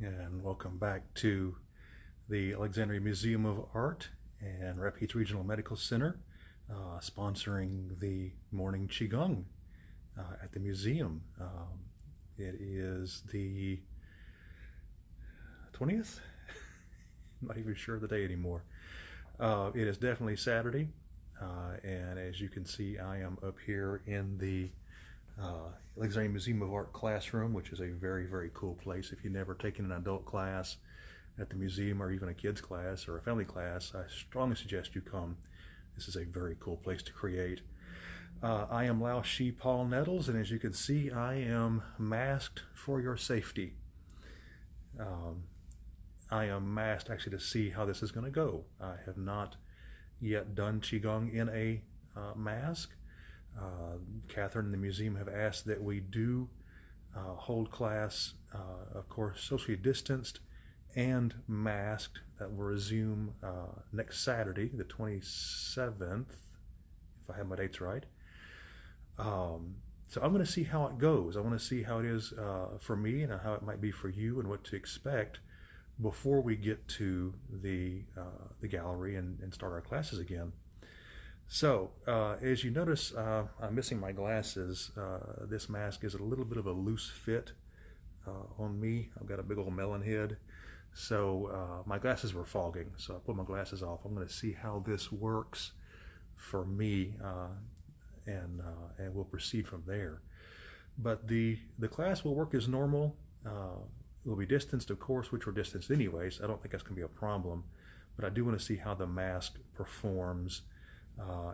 and welcome back to the Alexandria Museum of Art and Rapides Regional Medical Center, sponsoring the morning Qi Gong at the museum. It is the 20th? I'm not even sure of the day anymore. It is definitely Saturday, and as you can see, I am up here in the Alexandria Museum of Art classroom, which is a very, very cool place. If you've never taken an adult class at the museum, or even a kids class or a family class, I strongly suggest you come. This is a very cool place to create. I am Lao Shi Paul Nettles, and as you can see, I am masked for your safety. I am masked actually to see how this is going to go. I have not yet done Qigong in a mask. Catherine and the museum have asked that we do hold class, of course, socially distanced and masked. That will resume next Saturday, the 27th, if I have my dates right. So I'm going to see how it goes. I want to see how it is for me and how it might be for you and what to expect before we get to the gallery and start our classes again. So, as you notice, I'm missing my glasses. This mask is a little bit of a loose fit on me. I've got a big old melon head, so my glasses were fogging, so I put my glasses off. I'm going to see how this works for me, and we'll proceed from there. But the class will work as normal. We'll be distanced, of course, which we're distanced anyway, so I don't think that's going to be a problem. But I do want to see how the mask performs.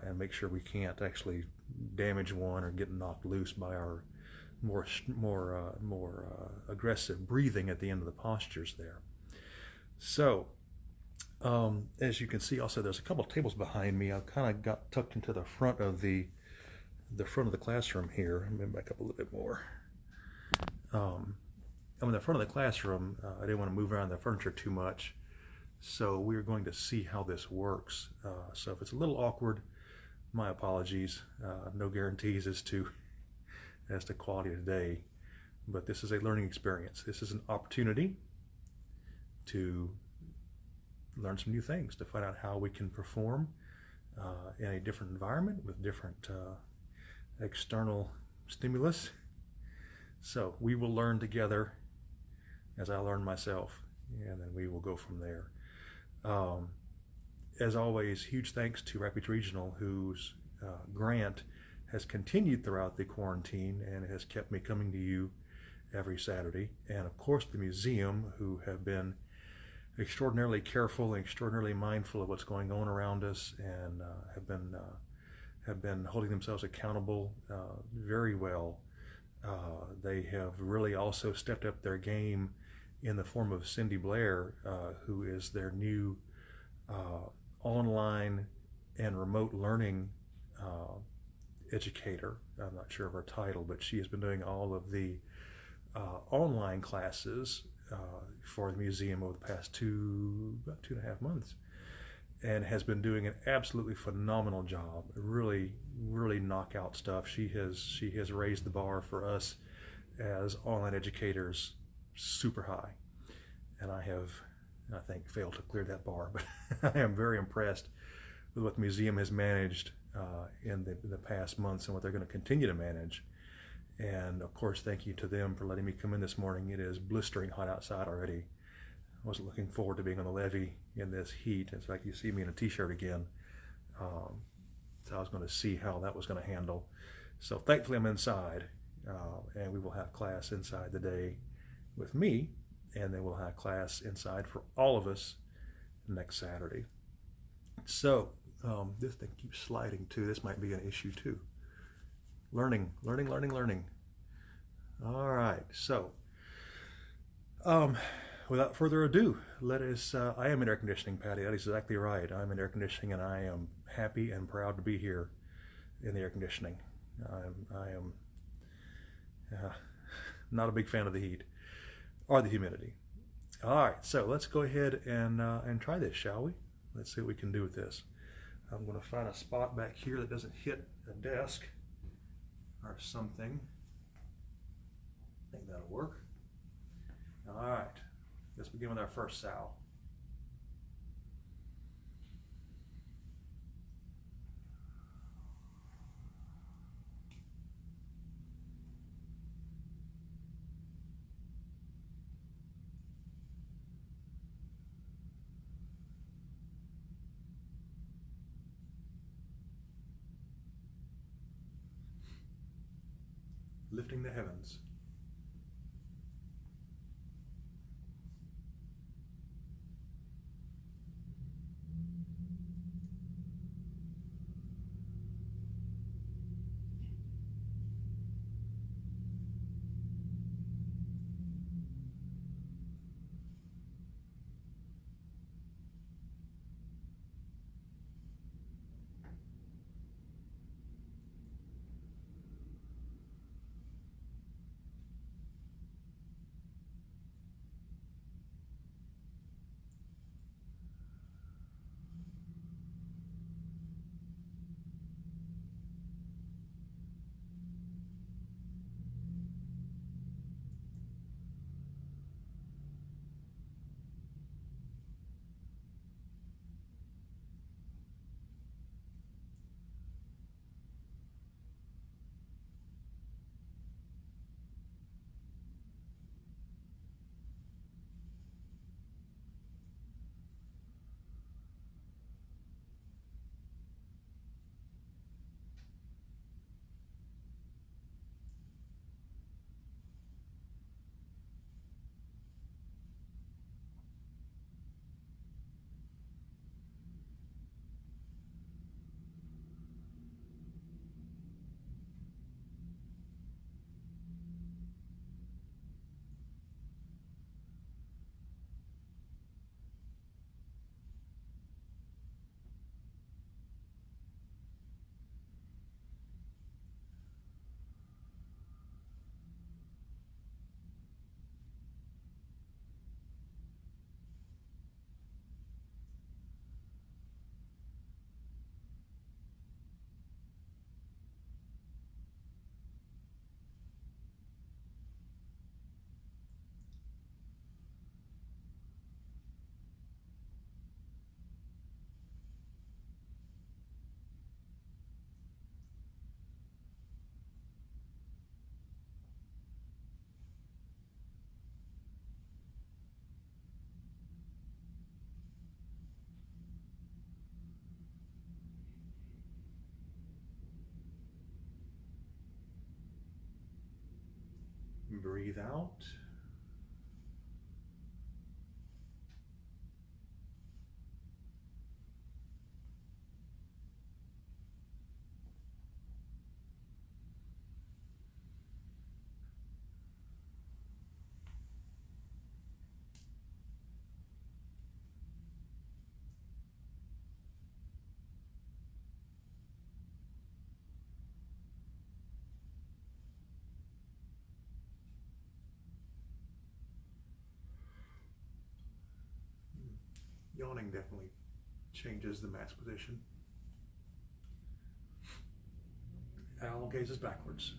And make sure we can't actually damage one or get knocked loose by our more aggressive breathing at the end of the postures there. So, as you can see, also there's a couple of tables behind me. I kind of got tucked into the front of the classroom here. Let me back up a little bit more. I'm in the front of the classroom. I didn't want to move around the furniture too much. So we're going to see how this works. So if it's a little awkward, my apologies. No guarantees as to quality today, but this is a learning experience. This is an opportunity to learn some new things, to find out how we can perform in a different environment with different external stimulus. So we will learn together as I learn myself, and then we will go from there. As always, huge thanks to Rapides Regional, whose grant has continued throughout the quarantine and has kept me coming to you every Saturday. And of course the museum, who have been extraordinarily careful and extraordinarily mindful of what's going on around us, and have been holding themselves accountable very well. They have really also stepped up their game in the form of Cindy Blair, who is their new online and remote learning educator. I'm not sure of her title, but she has been doing all of the online classes for the museum over the past about 2.5 months, and has been doing an absolutely phenomenal job. Really, really knockout stuff. She has raised the bar for us as online educators super high, and I think failed to clear that bar, but I am very impressed with what the museum has managed in the past months and what they're going to continue to manage. And of course, thank you to them for letting me come in this morning. It is blistering hot outside already. I wasn't looking forward to being on the levee in this heat. It's like you see me in a t-shirt again. So I was going to see how that was going to handle. So thankfully I'm inside, and we will have class inside today with me, and then we'll have class inside for all of us next Saturday. So this thing keeps sliding too. This might be an issue too. Learning. All right, so without further ado, let us, I am in air conditioning, Patty. That is exactly right. I'm in air conditioning, and I am happy and proud to be here in the air conditioning. I am not a big fan of the heat or the humidity. All right, so let's go ahead and try this, shall we? Let's see what we can do with this. I'm going to find a spot back here that doesn't hit a desk or something. I think that'll work. All right. begin with our first sow. Lifting the heavens. Breathe out. Yawning definitely changes the mask position. Owl gazes backwards.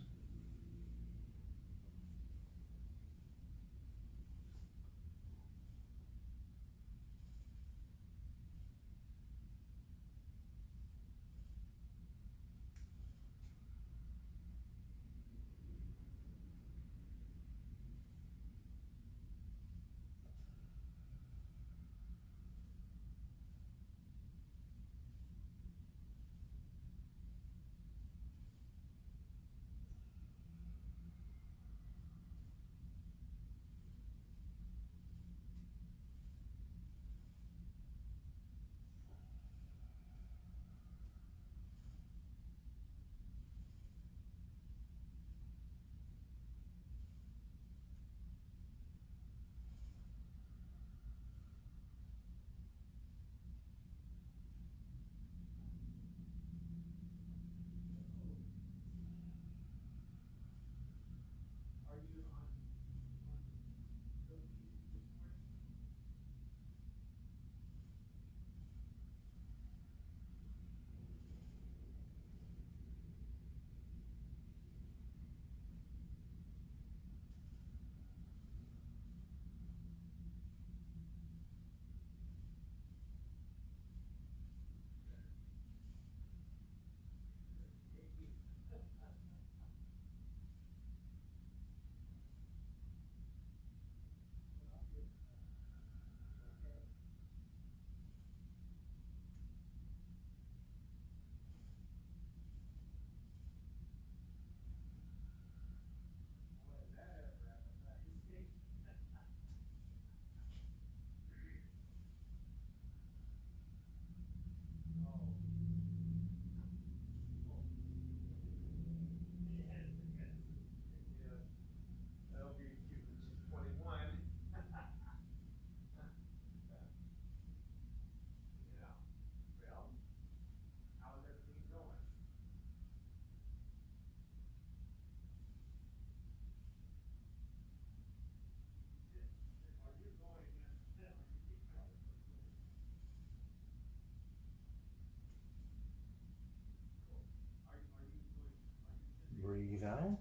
out.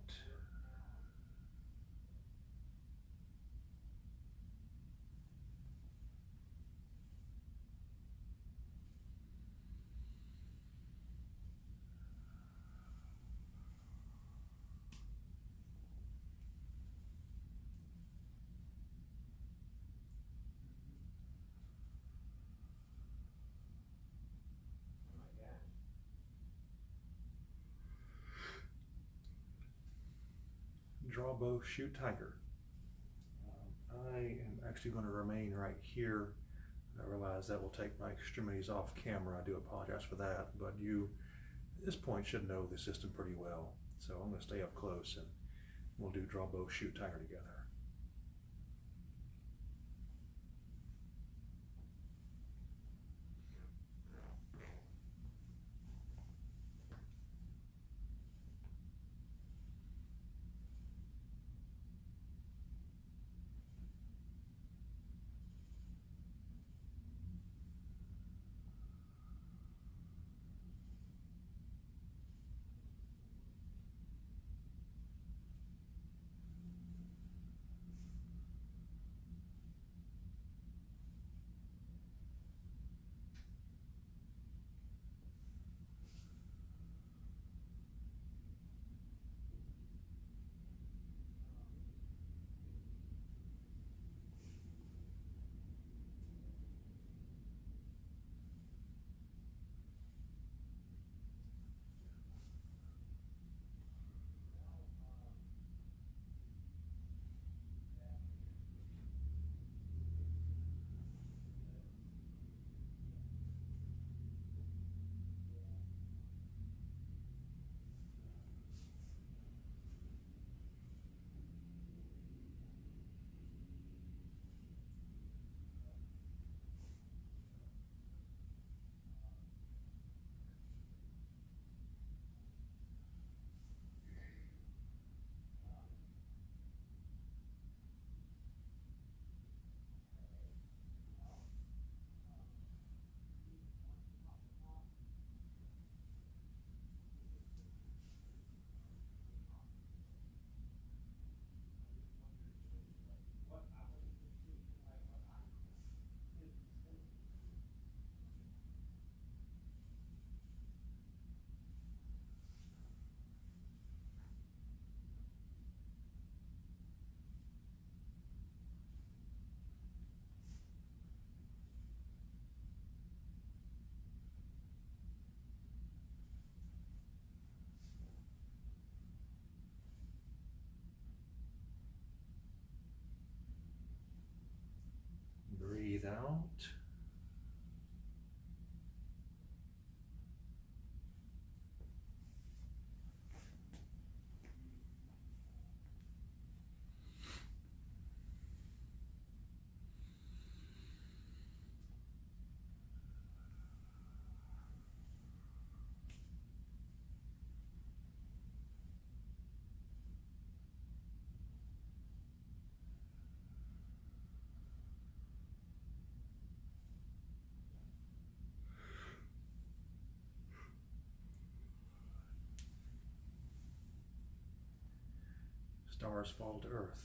Draw bow, shoot tiger. I am actually going to remain right here. I realize that will take my extremities off camera. I do apologize for that, but you at this point should know the system pretty well. So I'm going to stay up close and we'll do draw bow, shoot tiger together. Breathe out. Stars fall to earth.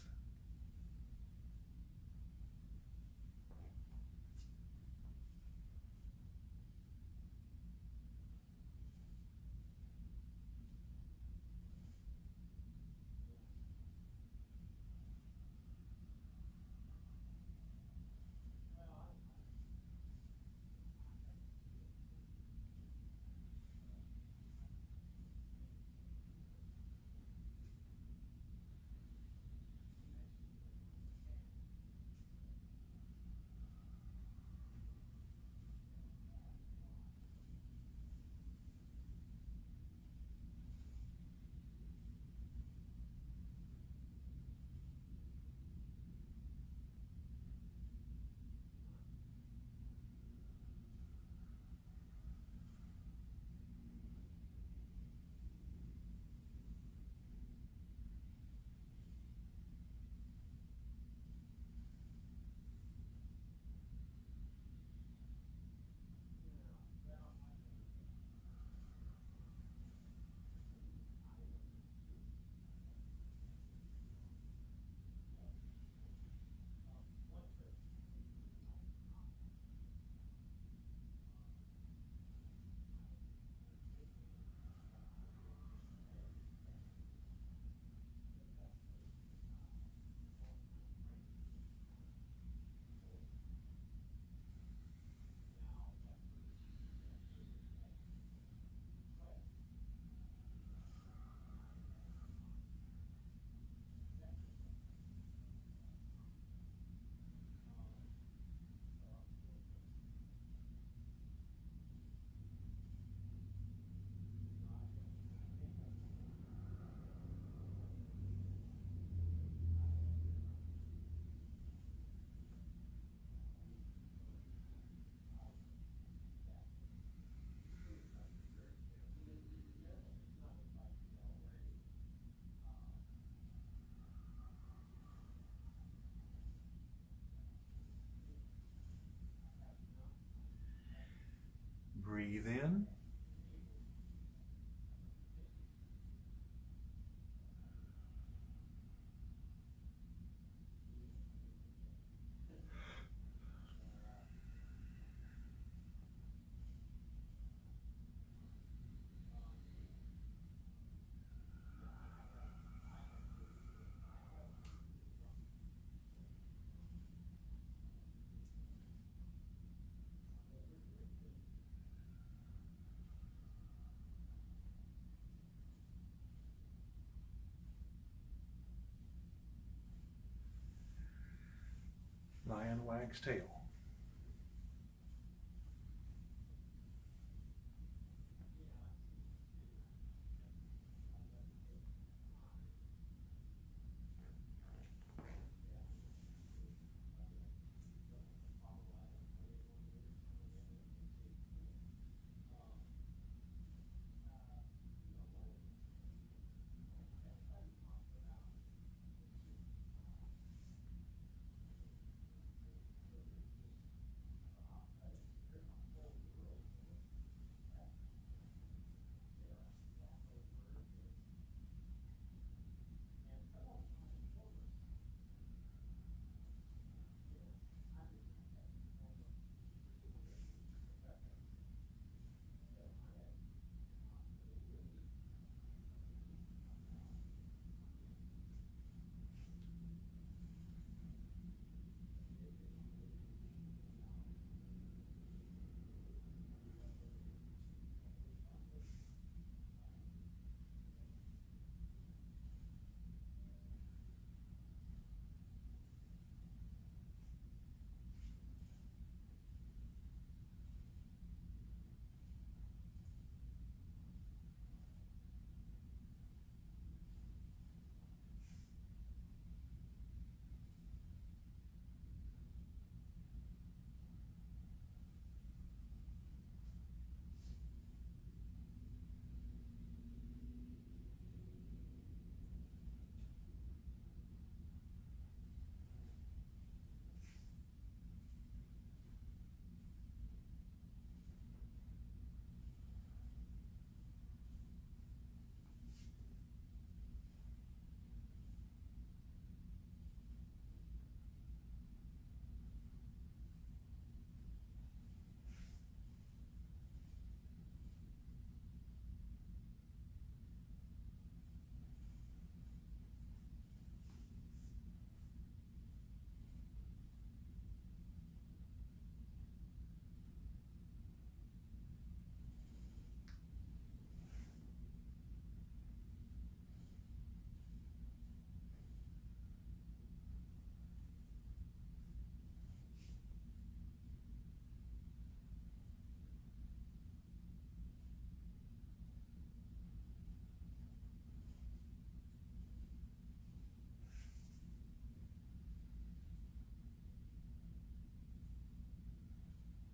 Breathe in. Lion wags tail.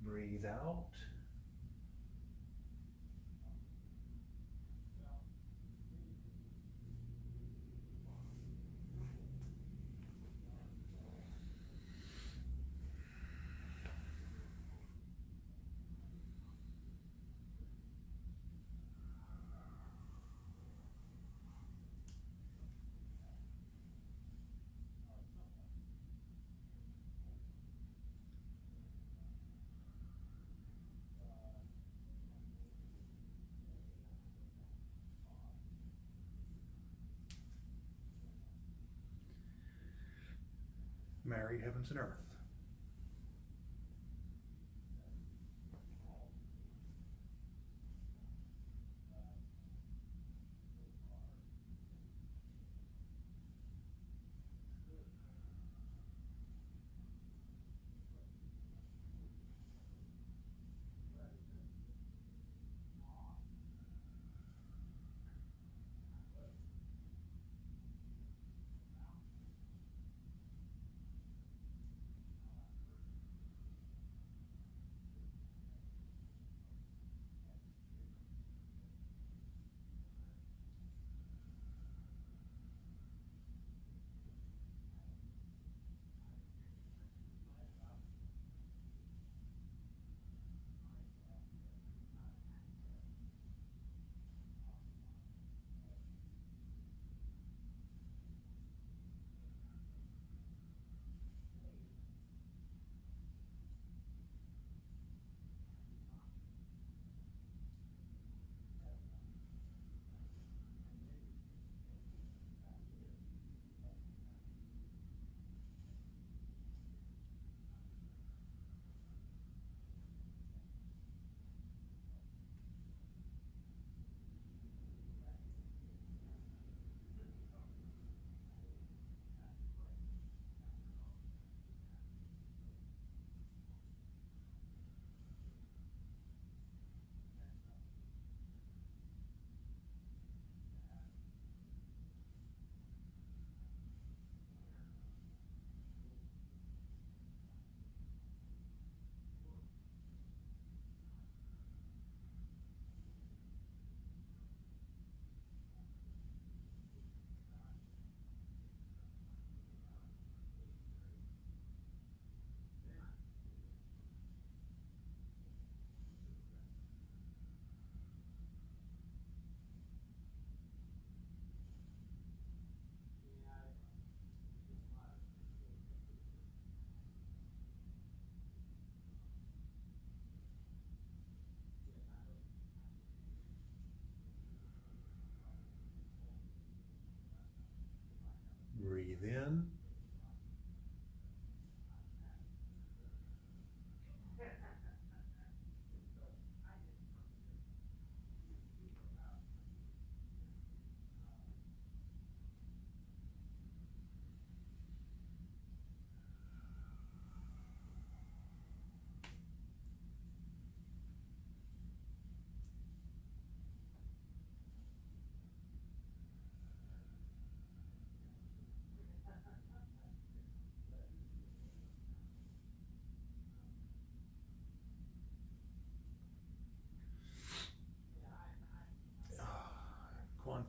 Breathe out. Marry heavens and earth.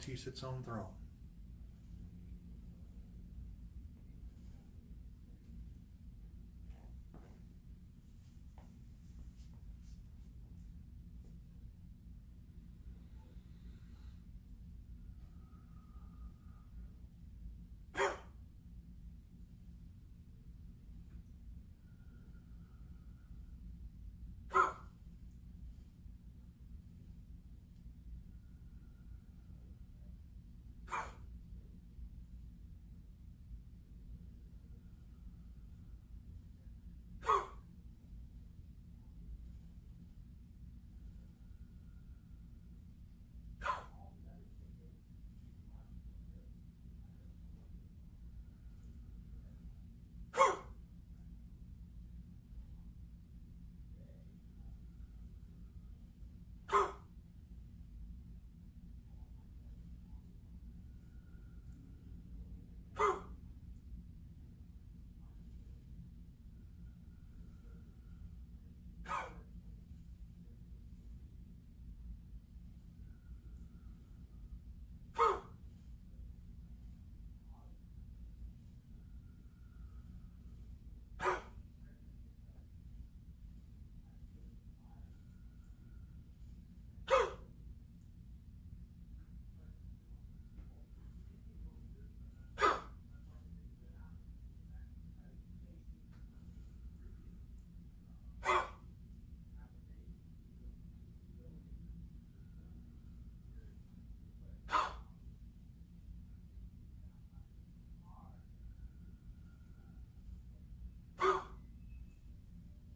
he sits on the throne.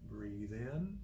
Breathe in.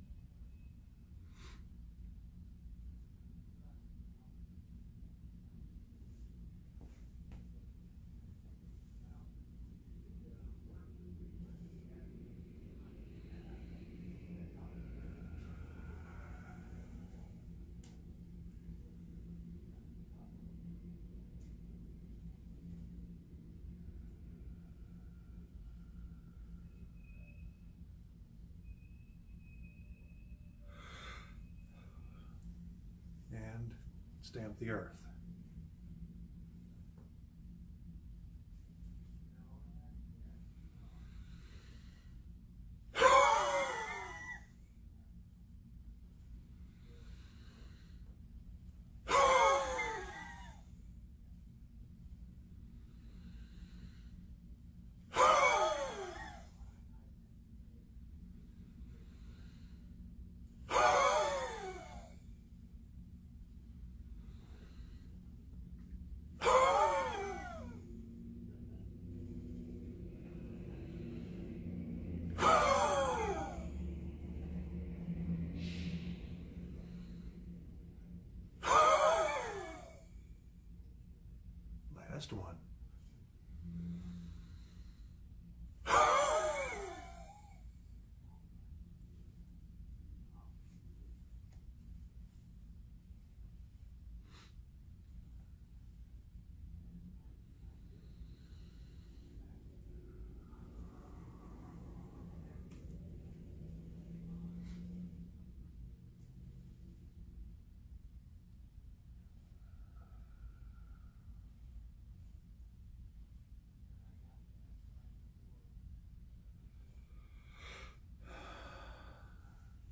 And stamp the earth. Last one.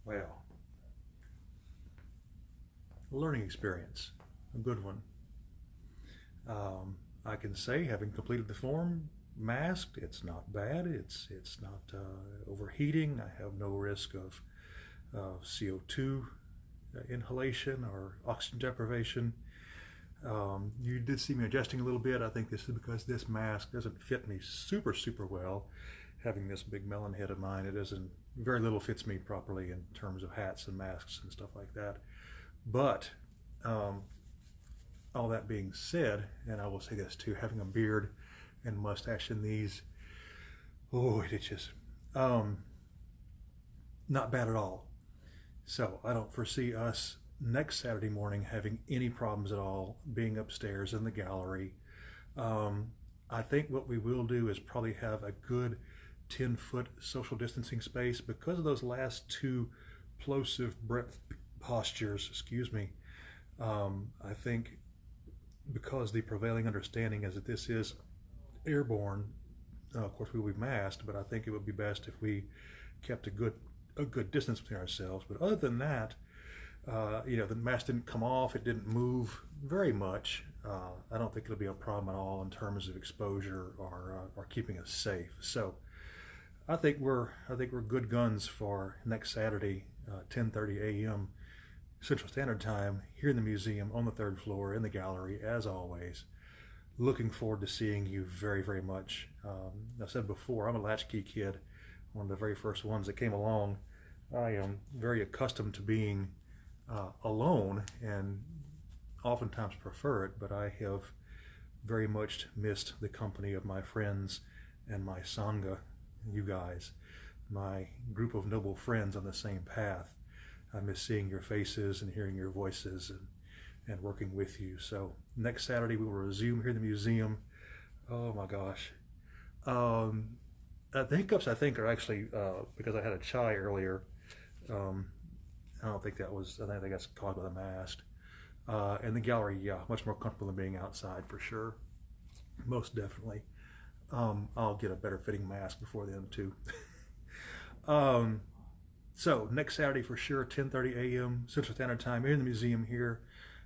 Well, a learning experience, a good one. I can say, having completed the form, masked, it's not bad. It's not overheating. I have no risk of CO2 inhalation or oxygen deprivation. You did see me adjusting a little bit. I think this is because this mask doesn't fit me super well. Having this big melon head of mine, it doesn't, very little fits me properly in terms of hats and masks and stuff like that. But all that being said, and I will say this too, having a beard and mustache in these, oh, it itches. Not bad at all. So I don't foresee us next Saturday morning having any problems at all being upstairs in the gallery. I think what we will do is probably have a good 10-foot social distancing space because of those last two plosive breath postures, excuse me. I think because the prevailing understanding is that this is airborne. Of course, we will be masked, but I think it would be best if we kept a good distance between ourselves. But other than that, the mask didn't come off. It didn't move very much. I don't think it'll be a problem at all in terms of exposure or keeping us safe. So I think we're good guns for next Saturday, 10:30 a.m. Central Standard Time here in the museum on the 3rd floor in the gallery, as always. Looking forward to seeing you very, very much. I said before, I'm a latchkey kid, one of the very first ones that came along. I am very accustomed to being alone and oftentimes prefer it, but I have very much missed the company of my friends and my Sangha, you guys, my group of noble friends on the same path. I miss seeing your faces and hearing your voices and working with you. So next Saturday we will resume here in the museum. Oh my gosh. The hiccups I think are actually because I had a chai earlier. I don't think that was, I think that's caused by the mask. And the gallery, yeah, much more comfortable than being outside for sure. Most definitely. I'll get a better fitting mask before then too. So next Saturday for sure, 10:30 a.m. Central Standard Time here in the museum here.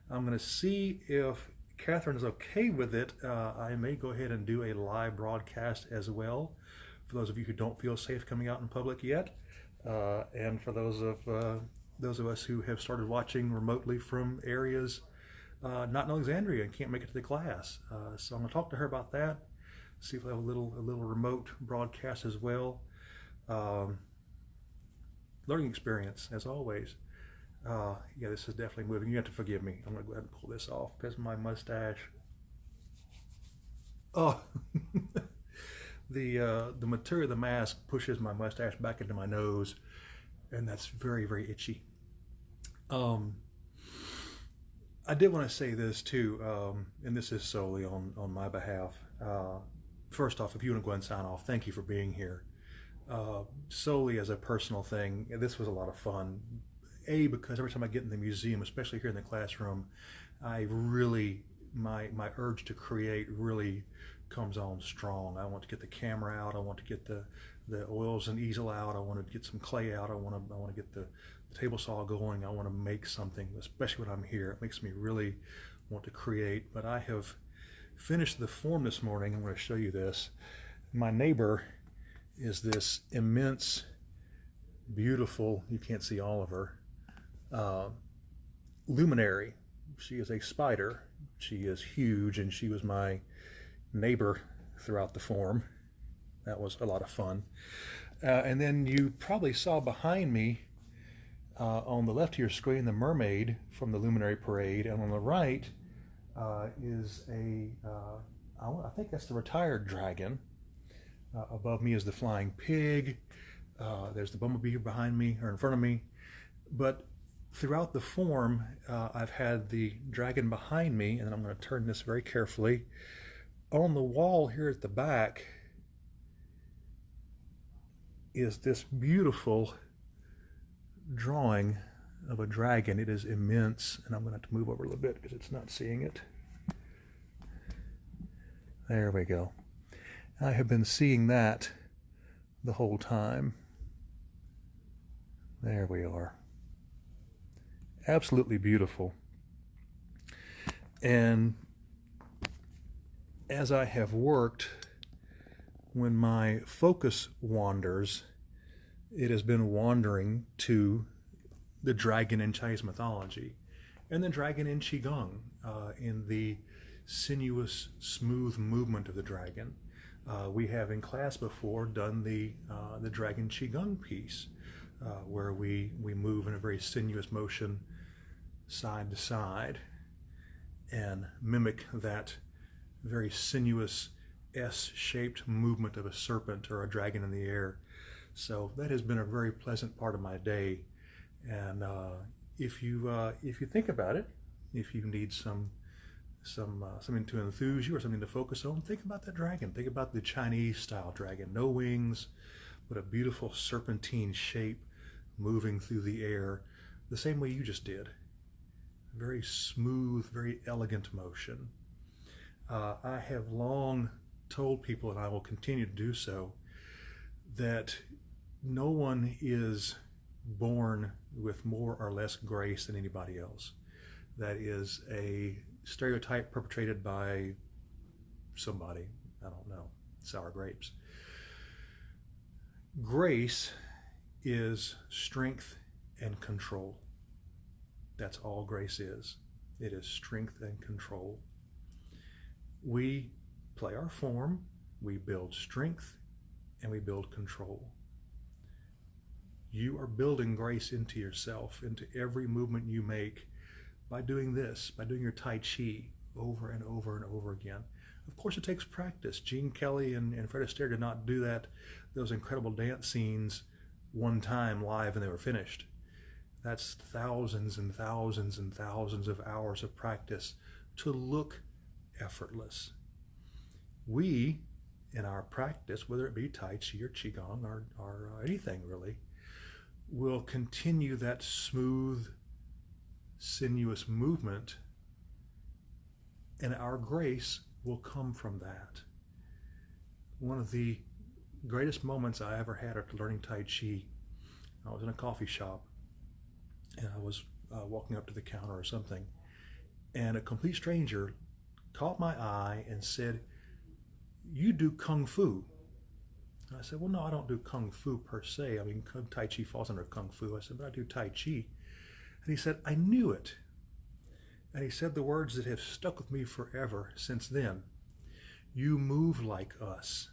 I'm going to see if Catherine is okay with it. I may go ahead and do a live broadcast as well for those of you who don't feel safe coming out in public yet, and for those of us who have started watching remotely from areas not in Alexandria and can't make it to the class. So I'm going to talk to her about that. See if I have a little remote broadcast as well. Learning experience, as always. Yeah, this is definitely moving. You have to forgive me. I'm going to go ahead and pull this off because my mustache. Oh, the material of the mask pushes my mustache back into my nose, and that's very, very itchy. I did want to say this too, and this is solely on my behalf. First off, if you want to go ahead and sign off, thank you for being here. Solely as a personal thing, this was a lot of fun. Because every time I get in the museum, especially here in the classroom, I really, my urge to create really comes on strong. I want to get the camera out. I want to get the oils and easel out. I want to get some clay out. I want to get the table saw going. I want to make something, especially when I'm here. It makes me really want to create. But I have finished the form this morning. I'm going to show you this. My neighbor is this immense, beautiful, you can't see all of her, luminary. She is a spider. She is huge, and she was my neighbor throughout the form. That was a lot of fun. And then you probably saw behind me on the left of your screen the mermaid from the luminary parade, and on the right is I think that's the retired dragon. Above me is the flying pig. There's the bumblebee behind me, or in front of me. But throughout the form, I've had the dragon behind me, and I'm going to turn this very carefully. On the wall here at the back is this beautiful drawing of a dragon. It is immense, and I'm going to have to move over a little bit because it's not seeing it. There we go. I have been seeing that the whole time. There we are. Absolutely beautiful. And as I have worked, when my focus wanders, it has been wandering to the dragon in Chinese mythology and the dragon in Qi Gong, in the sinuous, smooth movement of the dragon. We have in class before done the dragon Qi Gong piece, where we move in a very sinuous motion side to side and mimic that very sinuous S-shaped movement of a serpent or a dragon in the air. So that has been a very pleasant part of my day. And if you think about it, if you need something to enthuse you or something to focus on, think about that dragon. Think about the Chinese style dragon. No wings, but a beautiful serpentine shape moving through the air the same way you just did. Very smooth, very elegant motion. I have long told people, and I will continue to do so, that no one is born with more or less grace than anybody else. That is a stereotype perpetrated by somebody, I don't know, sour grapes. Grace is strength and control. That's all grace is. It is strength and control. We play our form, we build strength, and we build control. You are building grace into yourself, into every movement you make by doing this, by doing your Tai Chi over and over and over again. Of course, it takes practice. Gene Kelly and Fred Astaire did not do those incredible dance scenes one time live and they were finished. That's thousands and thousands and thousands of hours of practice to look effortless. We, in our practice, whether it be Tai Chi or Qi Gong or anything really, will continue that smooth, sinuous movement, and our grace will come from that. One of the greatest moments I ever had after learning Tai Chi, I was in a coffee shop and I was walking up to the counter or something, and a complete stranger caught my eye and said, "You do Kung Fu." And I said, "Well, no, I don't do Kung Fu per se. I mean, Tai Chi falls under Kung Fu." I said, "But I do Tai Chi." And he said, "I knew it." And he said the words that have stuck with me forever since then. "You move like us."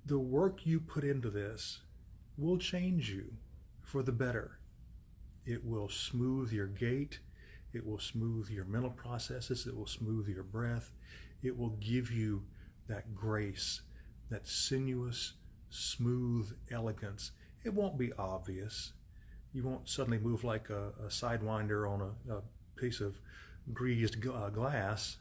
The work you put into this will change you for the better. It will smooth your gait. It will smooth your mental processes. It will smooth your breath. It will give you that grace, that sinuous, smooth elegance. It won't be obvious. You won't suddenly move like a sidewinder on a piece of greased glass,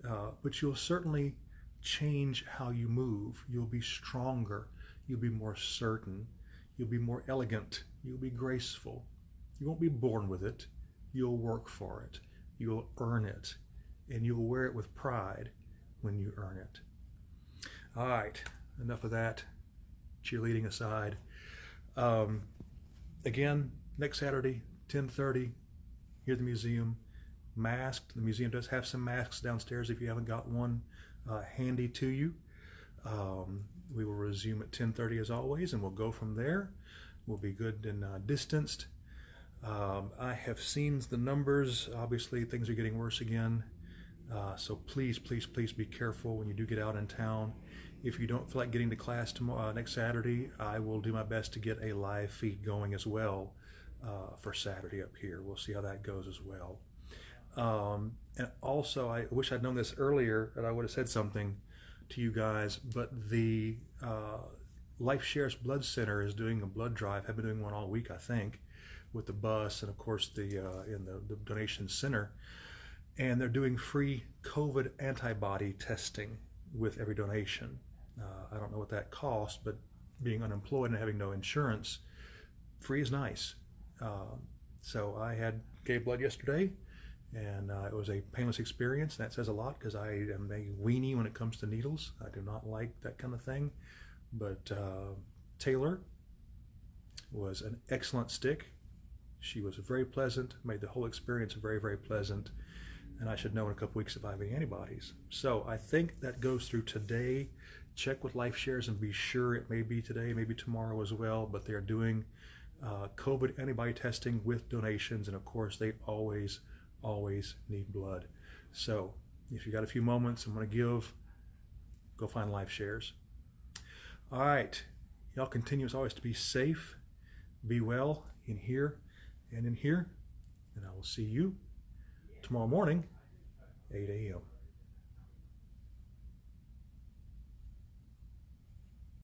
but you'll certainly change how you move. You'll be stronger. You'll be more certain. You'll be more elegant. You'll be graceful. You won't be born with it. You'll work for it. You'll earn it. And you'll wear it with pride when you earn it. All right, enough of that. Cheerleading aside. Again, next Saturday, 10:30, here at the museum. Masked. The museum does have some masks downstairs if you haven't got one handy to you. We will resume at 10:30 as always, and we'll go from there. We'll be good and distanced. I have seen the numbers. Obviously, things are getting worse again. So please, please, please be careful when you do get out in town. If you don't feel like getting to class tomorrow, next Saturday, I will do my best to get a live feed going as well for Saturday up here. We'll see how that goes as well. And also, I wish I'd known this earlier, and I would have said something to you guys, but the Life Shares Blood Center is doing a blood drive. Have been doing one all week, I think, with the bus and, of course, in the donation center. And they're doing free COVID antibody testing with every donation. I don't know what that costs, but being unemployed and having no insurance, free is nice. So I gave blood yesterday, and it was a painless experience. That says a lot because I am a weenie when it comes to needles. I do not like that kind of thing. But Taylor was an excellent stick. She was very pleasant, made the whole experience very, very pleasant. And I should know in a couple weeks if I have any antibodies. So I think that goes through today. Check with Life Shares and be sure. It may be today, maybe tomorrow as well, but they're doing COVID antibody testing with donations, and of course they always need blood. So if you got a few moments I'm going to give, go find Life Shares. All right, y'all continue as always to be safe, be well in here and in here, and I will see you tomorrow morning, 8 a.m.